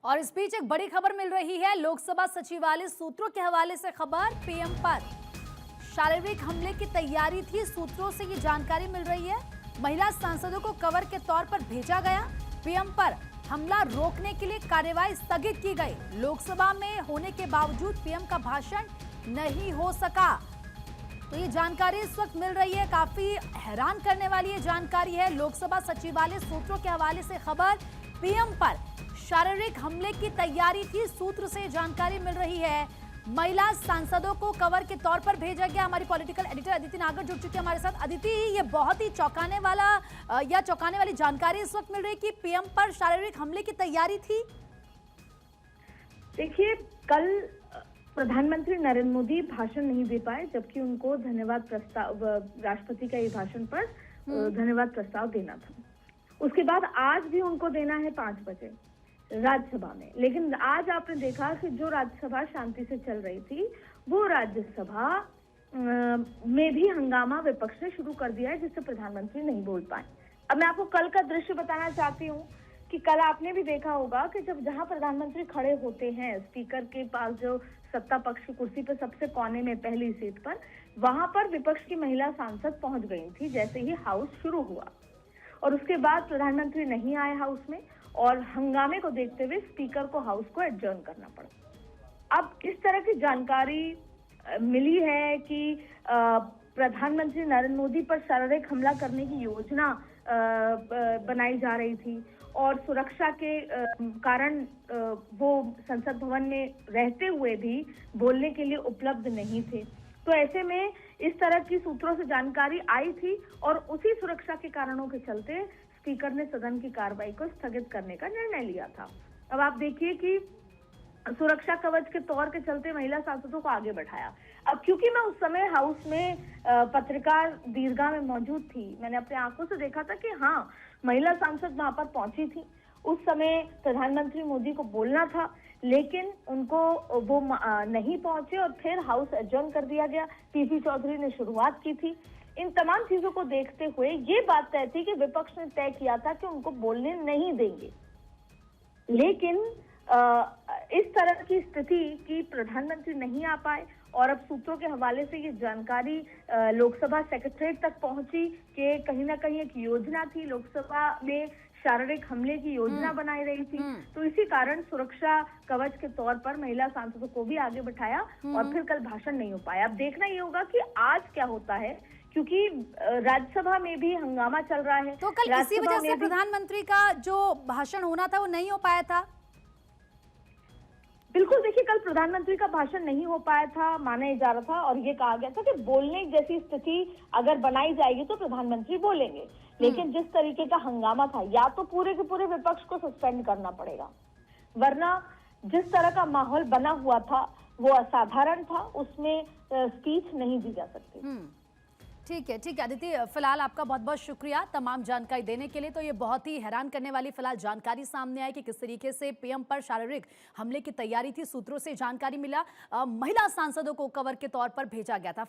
और इस बीच एक बड़ी खबर मिल रही है। लोकसभा सचिवालय सूत्रों के हवाले से खबर, पीएम पर शारीरिक हमले की तैयारी थी। सूत्रों से ये जानकारी मिल रही है। महिला सांसदों को कवर के तौर पर भेजा गया। पीएम पर हमला रोकने के लिए कार्यवाही स्थगित की गई। लोकसभा में होने के बावजूद पीएम का भाषण नहीं हो सका। तो ये जानकारी इस वक्त मिल रही है। काफी हैरान करने वाली ये जानकारी है। लोकसभा सचिवालय सूत्रों के हवाले से खबर, पीएम पर शारीरिक हमले की तैयारी थी। सूत्र से जानकारी मिल रही है। महिला सांसदों को कवर के तौर पर भेजा गया। हमारी पॉलिटिकल एडिटर अदिति नागर जुड़ चुके हैं हमारे साथ। अदिति, ये बहुत ही चौंकाने वाली जानकारी इस वक्त मिल रही है कि पीएम पर शारीरिक हमले की तैयारी थी। देखिए, कल प्रधानमंत्री नरेंद्र मोदी भाषण नहीं दे पाए, जबकि उनको धन्यवाद प्रस्ताव, राष्ट्रपति का ये भाषण पर धन्यवाद प्रस्ताव देना था। उसके बाद आज भी उनको देना है 5 बजे राज्यसभा में। लेकिन आज आपने देखा कि जो राज्यसभा शांति से चल रही थी, वो राज्यसभा में भी हंगामा विपक्ष ने शुरू कर दिया है, जिससे प्रधानमंत्री नहीं बोल पाए। अब मैं आपको कल का दृश्य बताना चाहती हूँ कि कल आपने भी देखा होगा कि जहां प्रधानमंत्री खड़े होते हैं, स्पीकर के पास जो सत्ता पक्ष की कुर्सी पर सबसे कोने में पहली सीट पर, वहां पर विपक्ष की महिला सांसद पहुंच गई थी जैसे ही हाउस शुरू हुआ। और उसके बाद प्रधानमंत्री नहीं आए हाउस में, और हंगामे को देखते हुए स्पीकर को हाउस को एडजर्न करना पड़ा। अब इस तरह की जानकारी मिली है कि प्रधानमंत्री नरेंद्र मोदी पर शारीरिक हमला करने की योजना बनाई जा रही थी, और सुरक्षा के कारण वो संसद भवन में रहते हुए भी बोलने के लिए उपलब्ध नहीं थे। तो ऐसे में इस तरह की सूत्रों से जानकारी आई थी, और उसी सुरक्षा के कारणों के चलते स्पीकर ने सदन की कार्रवाई को स्थगित करने का निर्णय लिया था। अब आप देखिए कि सुरक्षा कवच के तौर के चलते महिला सांसदों को आगे बढ़ाया। अब क्योंकि मैं उस समय हाउस में पत्रकार दीर्घा में मौजूद थी, मैंने अपने आंखों से देखा था कि हाँ, महिला सांसद वहां पर पहुंची थी। उस समय प्रधानमंत्री मोदी को बोलना था, लेकिन उनको वो नहीं पहुंचे, और फिर हाउस एडजर्न कर दिया गया। पीपी चौधरी ने शुरुआत की थी। इन तमाम चीजों को देखते हुए ये बात तय थी कि विपक्ष ने तय किया था कि उनको बोलने नहीं देंगे। लेकिन इस तरह की स्थिति कि प्रधानमंत्री नहीं आ पाए, और अब सूत्रों के हवाले से ये जानकारी लोकसभा सेक्रेटरीट तक पहुंची कि कहीं ना कहीं एक योजना थी, लोकसभा में शारीरिक हमले की योजना बनाई रही थी। तो इसी कारण सुरक्षा कवच के तौर पर महिला सांसदों को भी आगे बैठाया, और फिर कल भाषण नहीं हो पाया। अब देखना ये होगा कि आज क्या होता है, क्योंकि राज्यसभा में भी हंगामा चल रहा है। तो कल इसी वजह से प्रधानमंत्री का जो भाषण होना था वो नहीं हो पाया था। बिल्कुल, देखिए, कल प्रधानमंत्री का भाषण नहीं हो पाया था, माना जा रहा था, और ये कहा गया था कि बोलने जैसी स्थिति अगर बनाई जाएगी तो प्रधानमंत्री बोलेंगे। लेकिन जिस तरीके का हंगामा था, या तो पूरे के पूरे विपक्ष को सस्पेंड करना पड़ेगा, वरना जिस तरह का माहौल बना हुआ था वो असाधारण था, उसमें स्पीच नहीं दी जा सकती। ठीक है अदिति, फिलहाल आपका बहुत बहुत शुक्रिया तमाम जानकारी देने के लिए। तो ये बहुत ही हैरान करने वाली फिलहाल जानकारी सामने आई कि किस तरीके से पीएम पर शारीरिक हमले की तैयारी थी। सूत्रों से जानकारी मिला, महिला सांसदों को कवर के तौर पर भेजा गया था।